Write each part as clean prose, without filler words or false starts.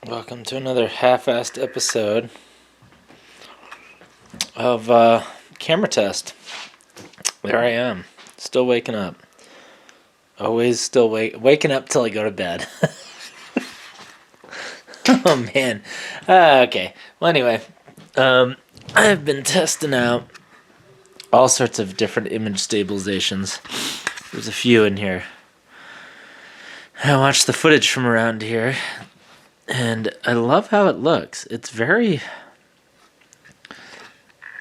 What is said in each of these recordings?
Welcome to another half-assed episode of camera test. There I am, still waking up. Always still waking up till I go to bed. Oh man. Okay. Well, anyway, I've been testing out all sorts of different image stabilizations. There's a few in here. I watched the footage from around here, and I love how it looks. It's very...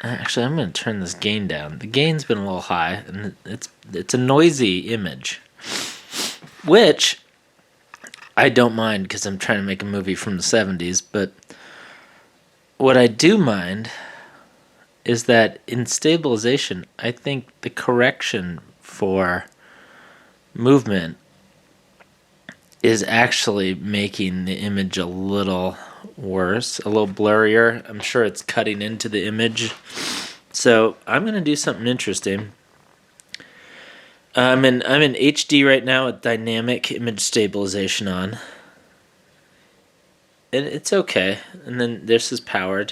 Actually, I'm going to turn this gain down. The gain's been a little high, and it's a noisy image, which I don't mind because I'm trying to make a movie from the 70s, but what I do mind is that in stabilization, I think the correction for movement is actually making the image a little worse, a little blurrier. I'm sure it's cutting into the image. So I'm going to do something interesting. I'm in HD right now with dynamic image stabilization on. And it's okay. And then this is powered.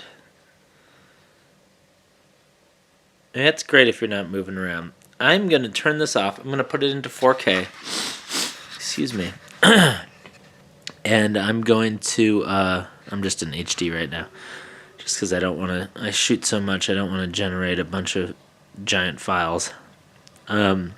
And that's great if you're not moving around. I'm going to turn this off. I'm going to put it into 4K. Excuse me. And I'm going to... I'm just in HD right now. Just because I don't want to... I shoot so much, I don't want to generate a bunch of giant files. But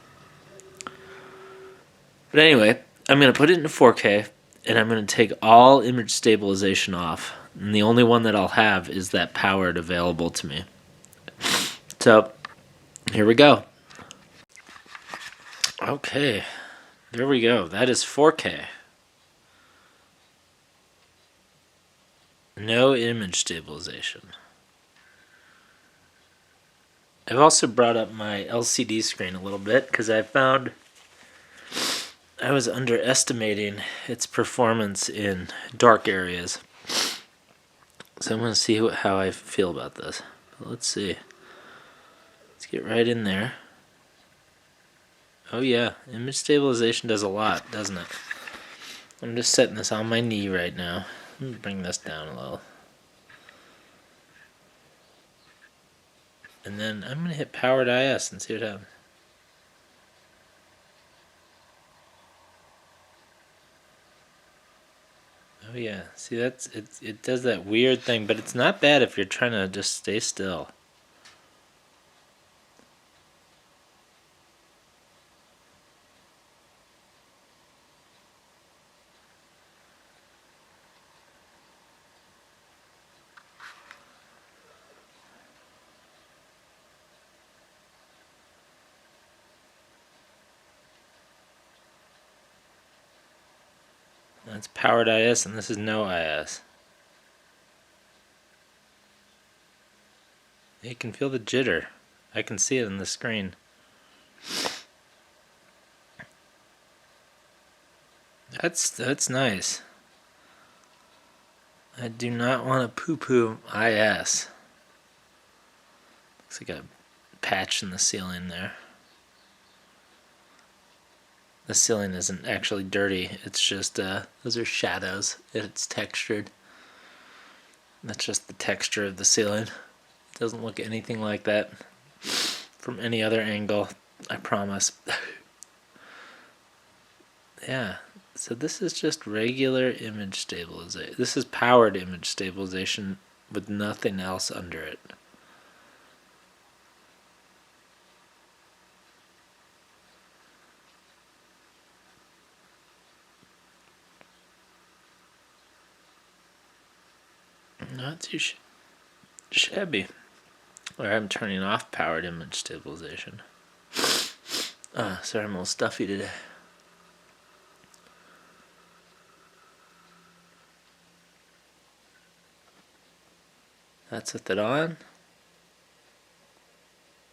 anyway, I'm going to put it into 4K, and I'm going to take all image stabilization off. And the only one that I'll have is that powered available to me. So, here we go. Okay, there we go. That is 4K. No image stabilization. I've also brought up my LCD screen a little bit because I found I was underestimating its performance in dark areas. So I'm going to see how I feel about this. But let's see. Let's get right in there. Oh yeah, image stabilization does a lot, doesn't it? I'm just setting this on my knee right now. Let me bring this down a little. And then I'm going to hit powered IS and see what happens. Oh yeah, see it does that weird thing, but it's not bad if you're trying to just stay still. That's powered IS and this is no IS. You can feel the jitter. I can see it on the screen. That's nice. I do not want to poo-poo IS. Looks like a patch in the ceiling there. The ceiling isn't actually dirty. It's just, those are shadows. It's textured. That's just the texture of the ceiling. It doesn't look anything like that from any other angle, I promise. Yeah, so this is just regular image stabilization. This is powered image stabilization with nothing else under it. Not too shabby. Or I'm turning off powered image stabilization. Sorry, I'm a little stuffy today. That's with it on.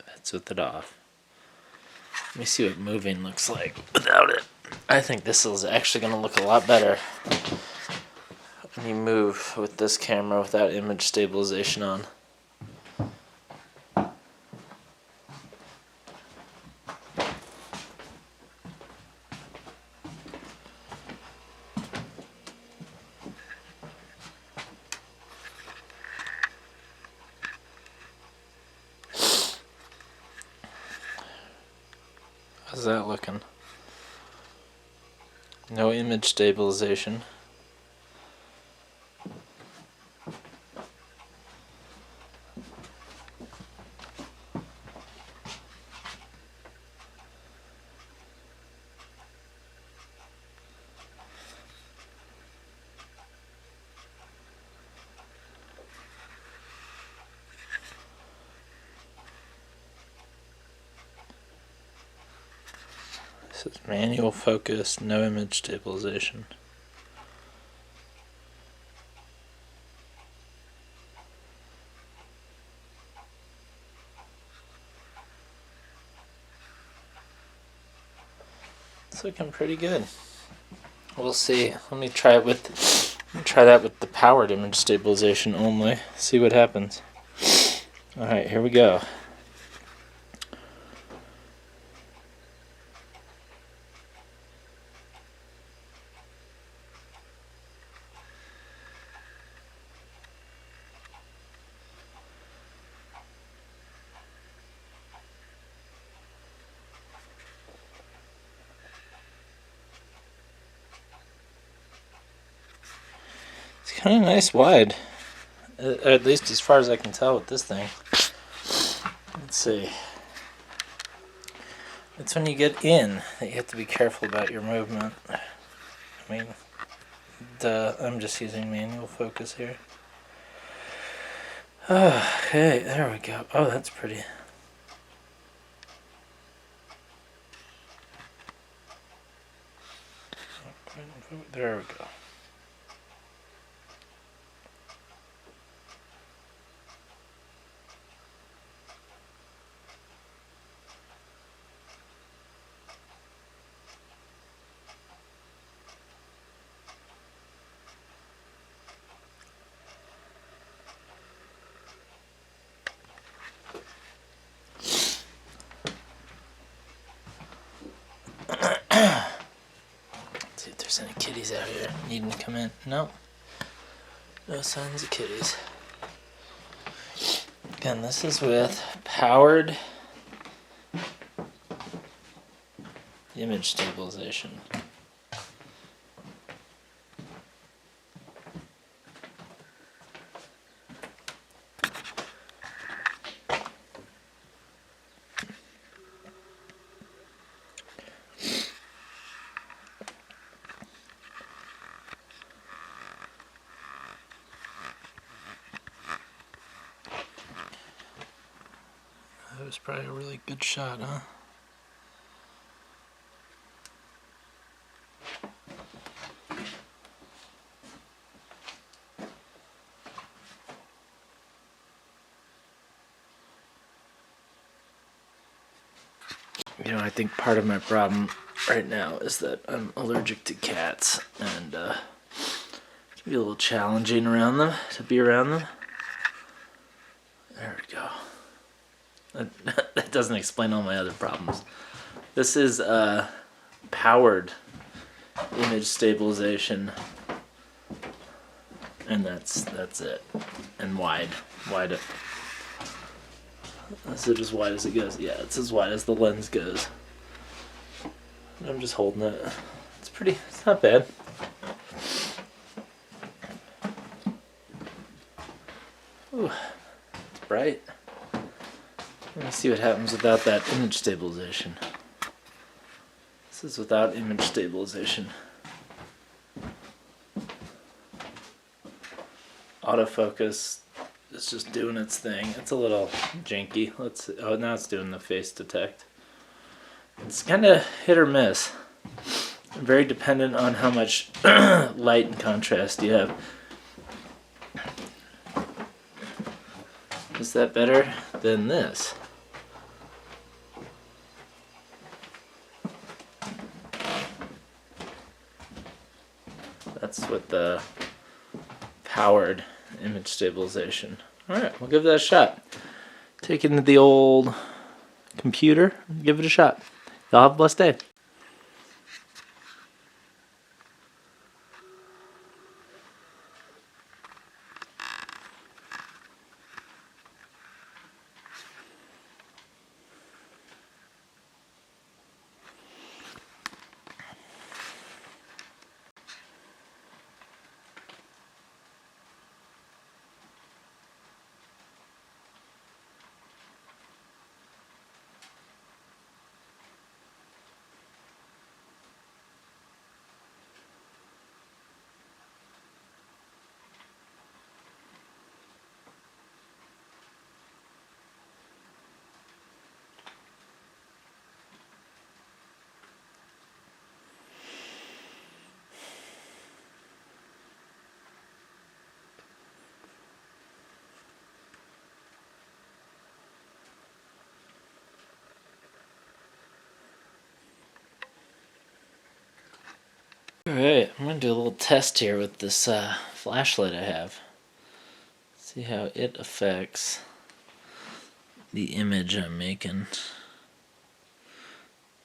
That's with it off. Let me see what moving looks like without it. I think this is actually going to look a lot better when you move with this camera without image stabilization on. How's that looking? No image stabilization. This is manual focus, no image stabilization. It's looking pretty good. We'll see. Let me try that with the powered image stabilization only. See what happens. All right, here we go. It's kind of nice wide, at least as far as I can tell with this thing. Let's see. It's when you get in that you have to be careful about your movement. I mean, I'm just using manual focus here. Okay, there we go. Oh, that's pretty. There we go. Let's see if there's any kitties out here needing to come in. Nope. No signs of kitties. Again, this is with powered image stabilization. That was probably a really good shot, huh? You know, I think part of my problem right now is that I'm allergic to cats, and it can be a little challenging around them, to be around them. There we go. That doesn't explain all my other problems. This is powered image stabilization, and that's it. And wide. Is it as wide as it goes? Yeah, it's as wide as the lens goes. I'm just holding it. It's not bad. Ooh, it's bright. Let me see what happens without that image stabilization. This is without image stabilization. Autofocus is just doing its thing. It's a little janky. Oh, now it's doing the face detect. It's kind of hit or miss. Very dependent on how much light and contrast you have. Is that better than this? That's with the powered image stabilization. Alright, we'll give that a shot. Take it into the old computer and give it a shot. Y'all have a blessed day. going to do a little test here with this flashlight I have. See how it affects the image I'm making.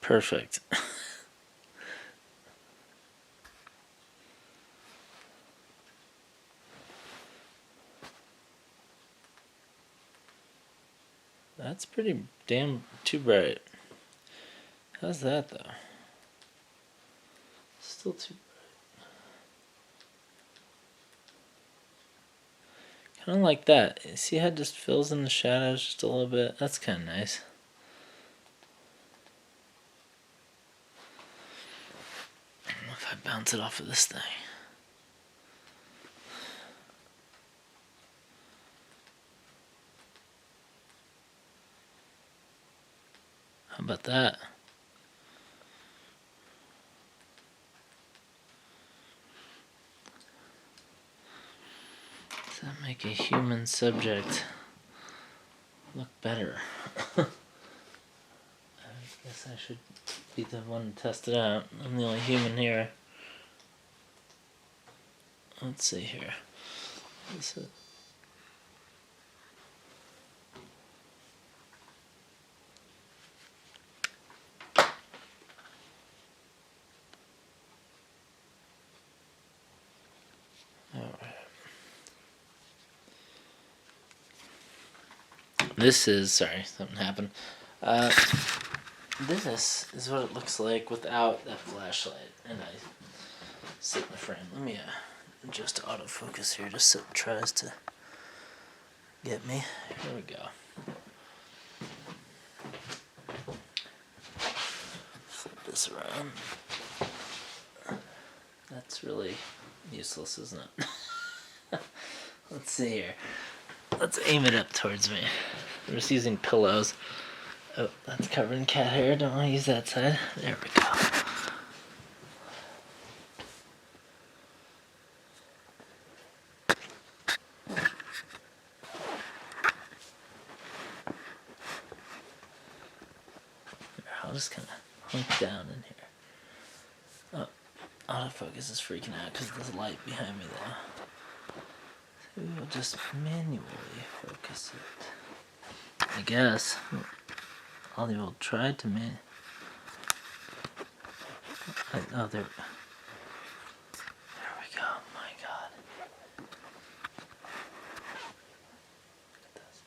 Perfect. That's pretty damn too bright. How's that though? Still too bright. Kind of like that. See how it just fills in the shadows just a little bit? That's kind of nice. I don't know if I bounce it off of this thing. How about that? Does that make a human subject look better? I guess I should be the one to test it out. I'm the only human here. Let's see here. This is This is, sorry, something happened. This is what it looks like without that flashlight. And I sit in the frame. Let me adjust autofocus here just so it tries to get me. Here we go. Flip this around. That's really useless, isn't it? Let's see here. Let's aim it up towards me. I'm just using pillows. Oh, that's covered in cat hair. Don't want to use that side. There we go. I'll just kind of hunk down in here. Oh, autofocus is freaking out because there's light behind me though. We'll just manually focus it. I guess. Ollie will try to oh, there we go. My God. Look at this.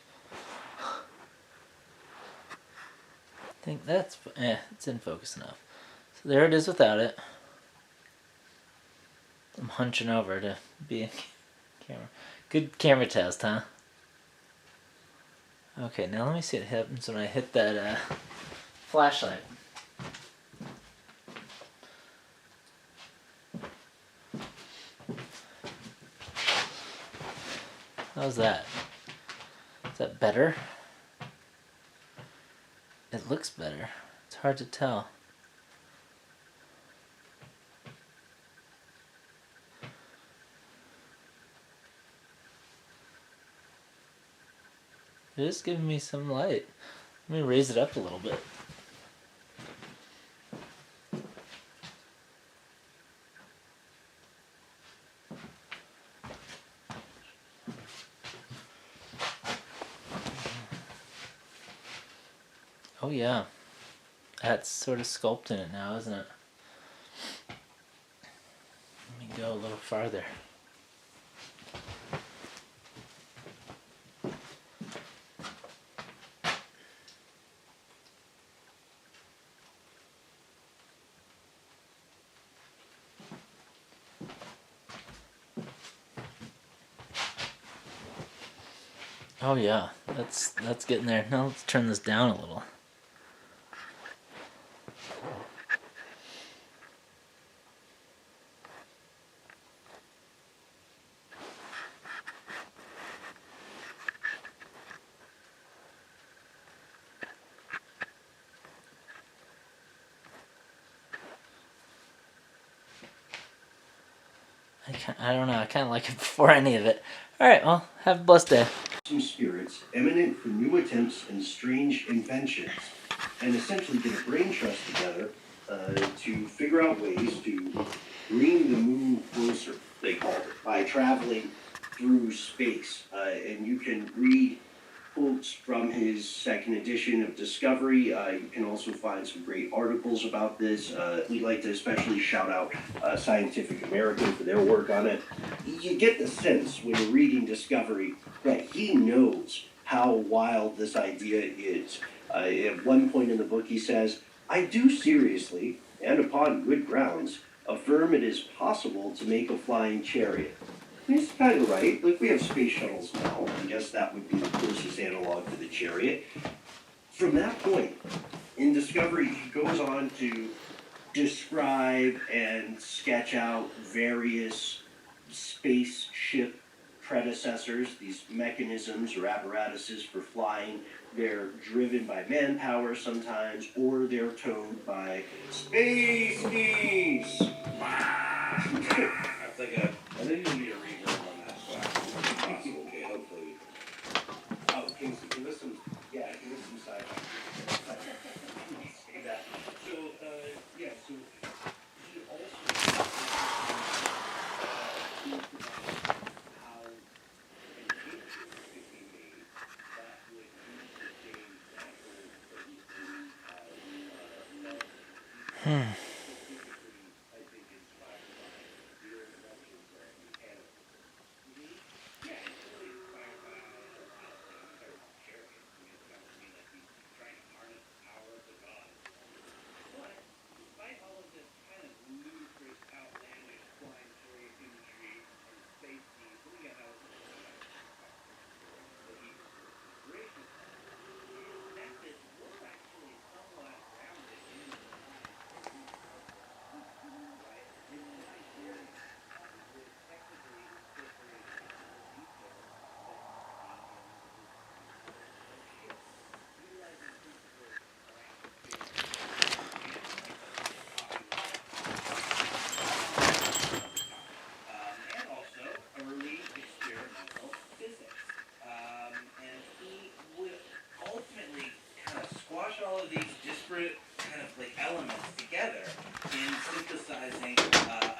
I think that's it's in focus enough. So there it is without it. I'm hunching over to be in camera. Good camera test, huh? Okay, now let me see what happens when I hit that flashlight. How's that? Is that better? It looks better. It's hard to tell. It is giving me some light. Let me raise it up a little bit. Oh yeah. That's sort of sculpting it now, isn't it? Let me go a little farther. Oh yeah, that's getting there. Now let's turn this down a little. I don't know, I kind of like it before any of it. Alright, well, have a blessed day. Some spirits eminent for new attempts and strange inventions, and essentially get a brain trust together to figure out ways to bring the moon closer, they called it, by traveling through space. And you can read quotes from his second edition of Discovery. You can also find some great articles about this. We'd like to especially shout out Scientific American for their work on it. You get the sense when you're reading Discovery that he knows how wild this idea is. At one point in the book, he says, "I do seriously, and upon good grounds, affirm it is possible to make a flying chariot." He's kind of right. Like, we have space shuttles now. I guess that would be the closest analog to the chariot. From that point, in Discovery, he goes on to describe and sketch out various spaceship predecessors, these mechanisms or apparatuses for flying. They're driven by manpower sometimes, or they're towed by space bees. I think you need a reverb on that class. Okay, hopefully. Oh, Kingsley, give us some, give us some sci-fi. Say that. So, so he also how an instrument could be made that would use the same naturals that we love. Specifically, I think inspired by the inventions of mechanical. Yeah, it's really inspired by a lot of things. They're not chariots. I mean, it's got to be like he's trying to harness the power of the gods. But despite all of this kind of ludicrous, outlandish flying chariot imagery and space scenes, and again, that was the that he was inspiration of, his methods were actually somewhat grounded in the science. Right? In the Nigerian, would technically incorporate technical details that you see in the design of ships, utilizing principles around space and popular and also early experimental physics. And he would ultimately kind of squash all of these disparate kind of like elements together in synthesizing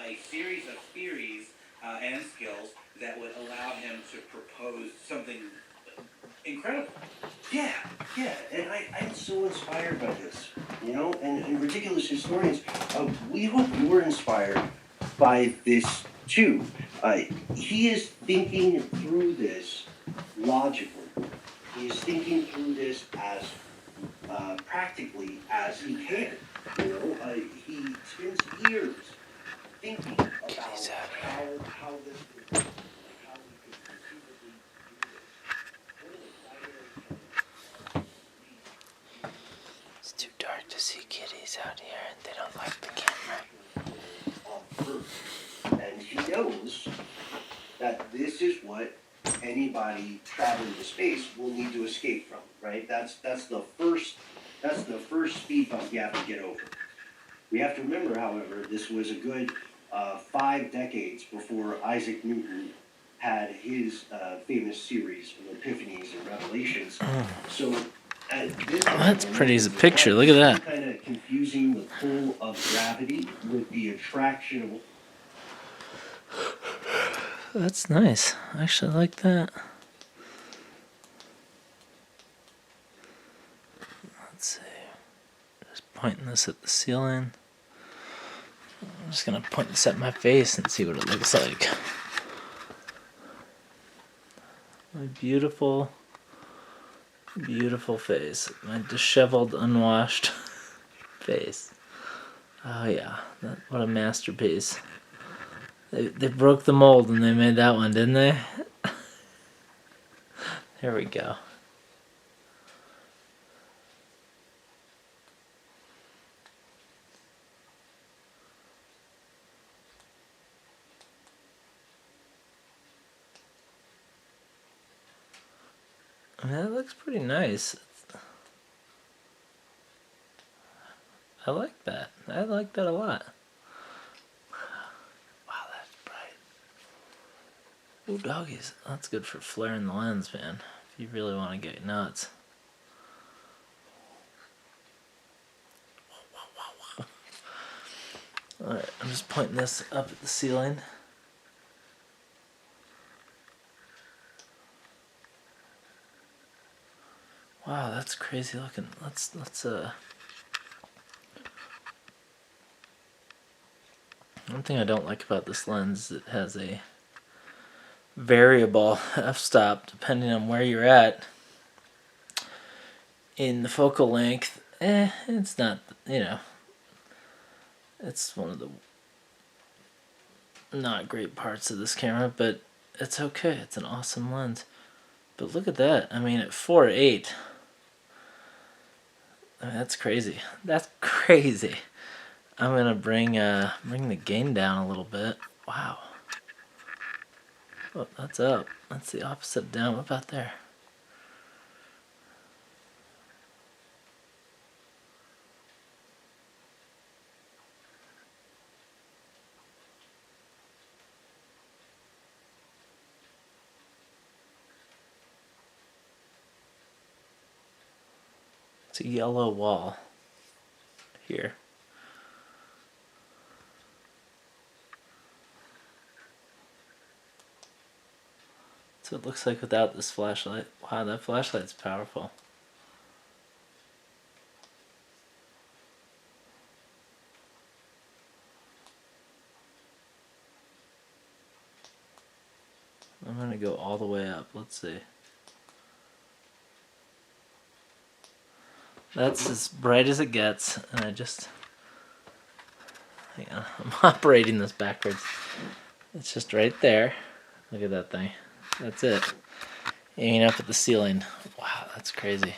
a series of theories and skills that would allow him to propose something incredible. Yeah, and I'm so inspired by this, and ridiculous historians, we hope you're inspired by this too. He is thinking through this logically. He is thinking through this as practically as he can. He spends years thinking about how this would work, like how we could conceivably do this. One of the primary tenets of It's too dark to see kitties out here, and they don't like the camera. And he knows that this is what anybody traveling to space will need to escape from, right? That's the first speed bump you have to get over. We have to remember, however, this was a good 5 decades before Isaac Newton had his famous series of epiphanies and revelations. So That's pretty as a picture. Look at that. Kind of confusing the pull of gravity with the attraction of. That's nice. I actually like that. Let's see. Just pointing this at the ceiling. I'm just gonna point this at my face and see what it looks like. My beautiful, beautiful face. My disheveled, unwashed face. Oh yeah, what a masterpiece. They broke the mold when they made that one, didn't they? There we go. I mean, that looks pretty nice. I like that. I like that a lot. Wow, that's bright. Ooh, doggies. That's good for flaring the lens, man. If you really want to get nuts. I'm just pointing this up at the ceiling. Wow, that's crazy looking. Let's one thing I don't like about this lens is it has a variable f-stop depending on where you're at in the focal length. It's not, it's one of the not great parts of this camera, but it's okay. It's an awesome lens. But look at that. I mean, at 4.8, I mean, that's crazy. That's crazy. I'm gonna bring the gain down a little bit. Wow. Oh, that's up. That's the opposite down. What about there? It's a yellow wall here. So it looks like without this flashlight. Wow, that flashlight's powerful. I'm gonna go all the way up. Let's see. That's as bright as it gets, and I just... Hang on, I'm operating this backwards. It's just right there. Look at that thing. That's it. Aiming up at the ceiling. Wow, that's crazy.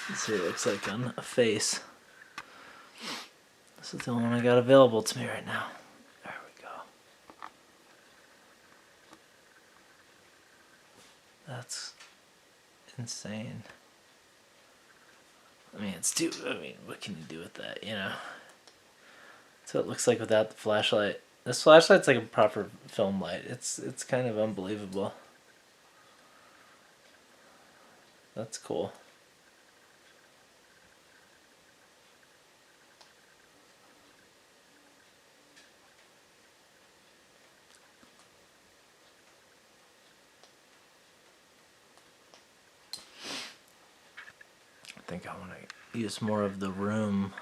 Let's see what it looks like on a face. This is the only one I got available to me right now. There we go. That's insane. I mean, what can you do with that, So it looks like without the flashlight. This flashlight's like a proper film light. It's kind of unbelievable. That's cool. I think I want to use more of the room.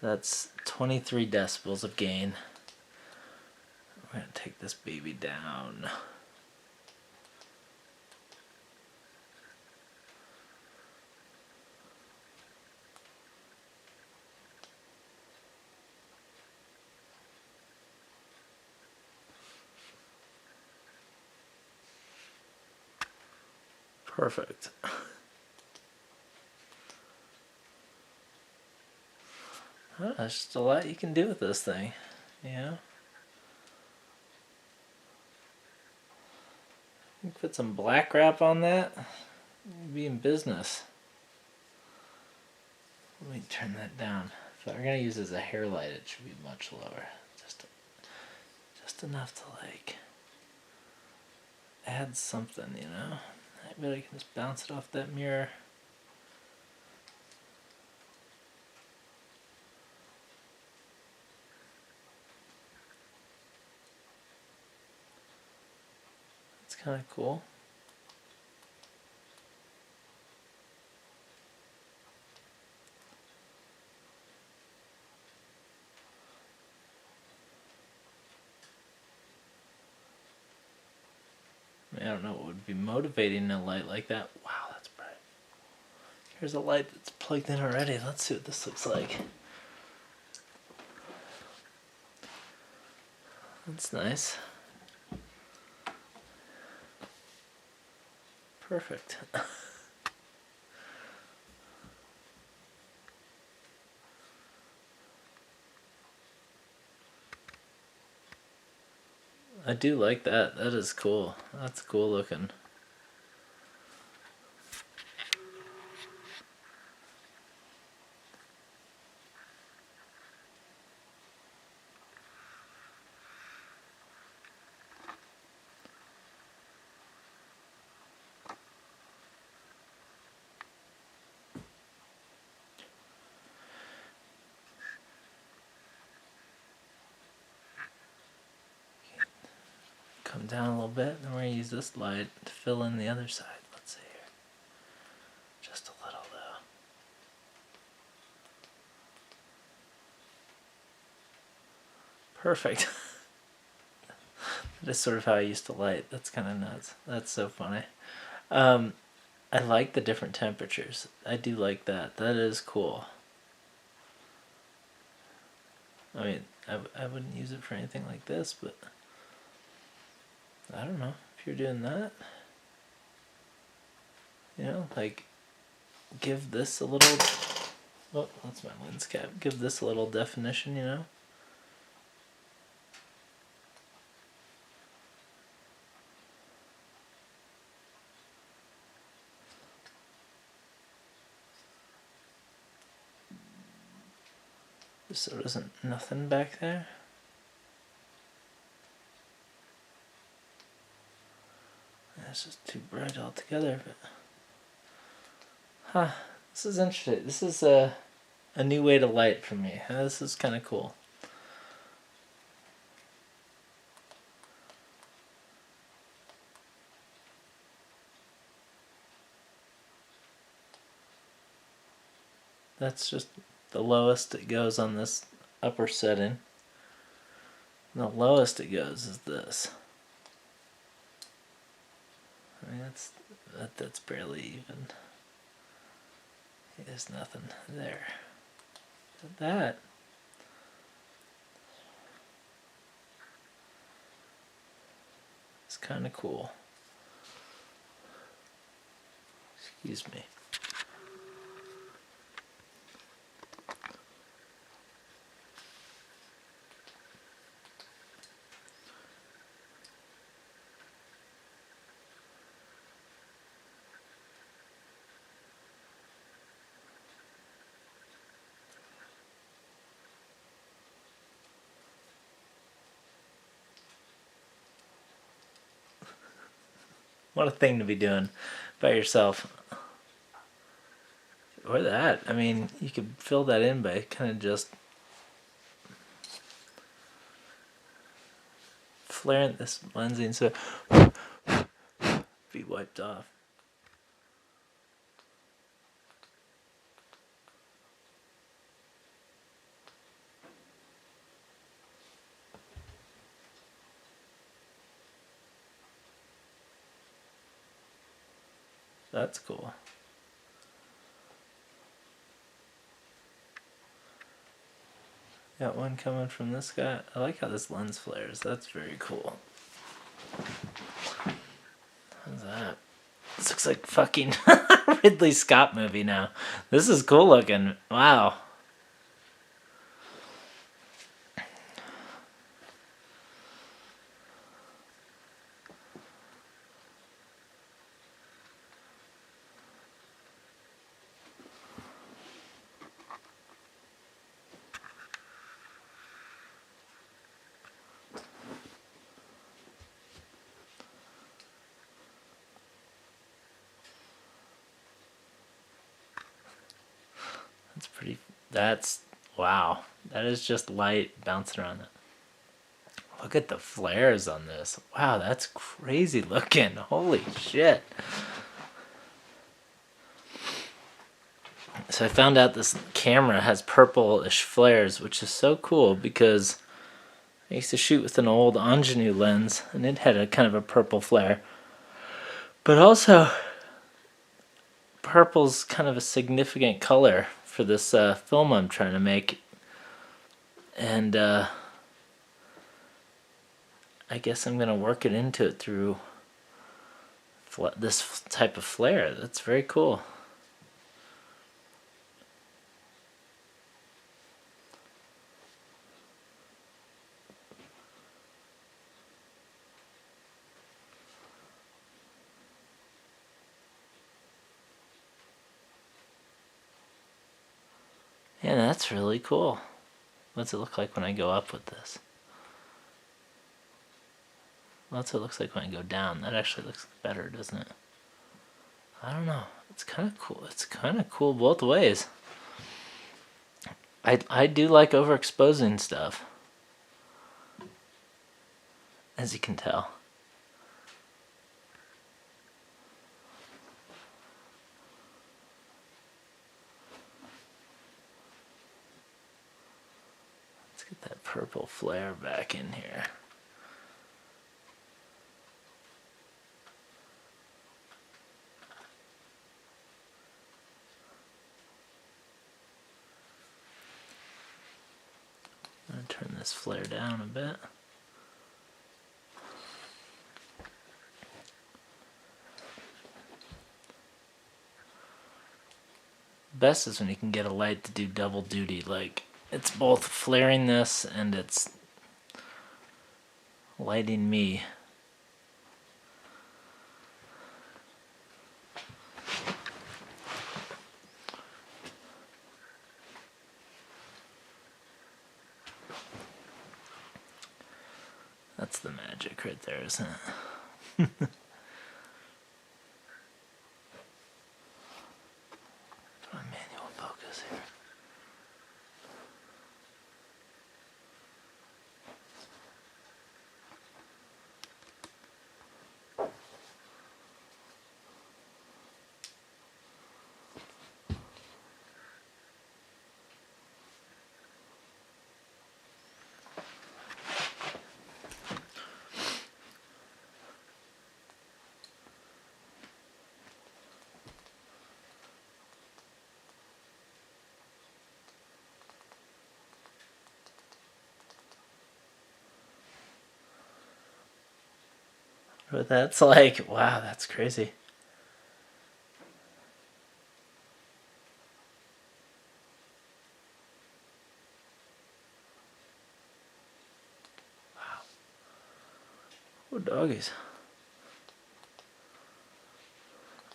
That's 23 decibels of gain. I'm going to take this baby down. Perfect. Oh, there's just a lot you can do with this thing, You can put some black wrap on that, you'd be in business. Let me turn that down. If I were going to use it as a hair light, it should be much lower. Just enough to like add something, I bet I can just bounce it off that mirror. It's kind of cool. I don't know what would be motivating a light like that. Wow, that's bright. Here's a light that's plugged in already. Let's see what this looks like. That's nice. Perfect. I do like that. That is cool. That's cool looking. it down a little bit, and we're going to use this light to fill in the other side. Let's see here. Just a little though. Perfect. That is sort of how I used to light. That's kind of nuts. That's so funny. I like the different temperatures. I do like that. That is cool. I mean, I wouldn't use it for anything like this, but I don't know if you're doing that. You know, like give this a little. Oh, that's my lens cap. Give this a little definition, you know. So there isn't nothing back there. It's just too bright altogether, but huh, this is interesting. This is a new way to light for me. This is kind of cool. That's just the lowest it goes on this upper setting. And the lowest it goes is this. I mean, that's barely even. There's nothing there. But that is kind of cool. Excuse me. What a thing to be doing by yourself. Or that. I mean, you could fill that in by kind of just flaring this lensing so be wiped off. That's cool. Got one coming from this guy. I like how this lens flares. That's very cool. How's that? This looks like fucking Ridley Scott movie now. This is cool looking. Wow. That's pretty. That's wow. That is just light bouncing around it. Look at the flares on this. Wow, that's crazy looking. Holy shit. So I found out this camera has purplish flares, which is so cool because I used to shoot with an old ingenue lens and it had a kind of a purple flare. But also, purple's kind of a significant color for this film I'm trying to make. And I guess I'm going to work it into it through this type of flare. That's very cool. Yeah, that's really cool. What's it look like when I go up with this? Well, that's what it looks like when I go down. That actually looks better, doesn't it? I don't know. It's kind of cool. It's kind of cool both ways. I do like overexposing stuff, as you can tell. flare back in here. I'm going to turn this flare down a bit. Best is when you can get a light to do double duty, like it's both flaring this and it's lighting me. That's the magic right there, isn't it? Manual focus here. But that's like, wow, that's crazy. Wow. Oh, doggies.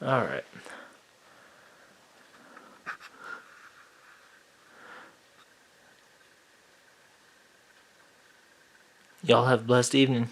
All right. Y'all have a blessed evening.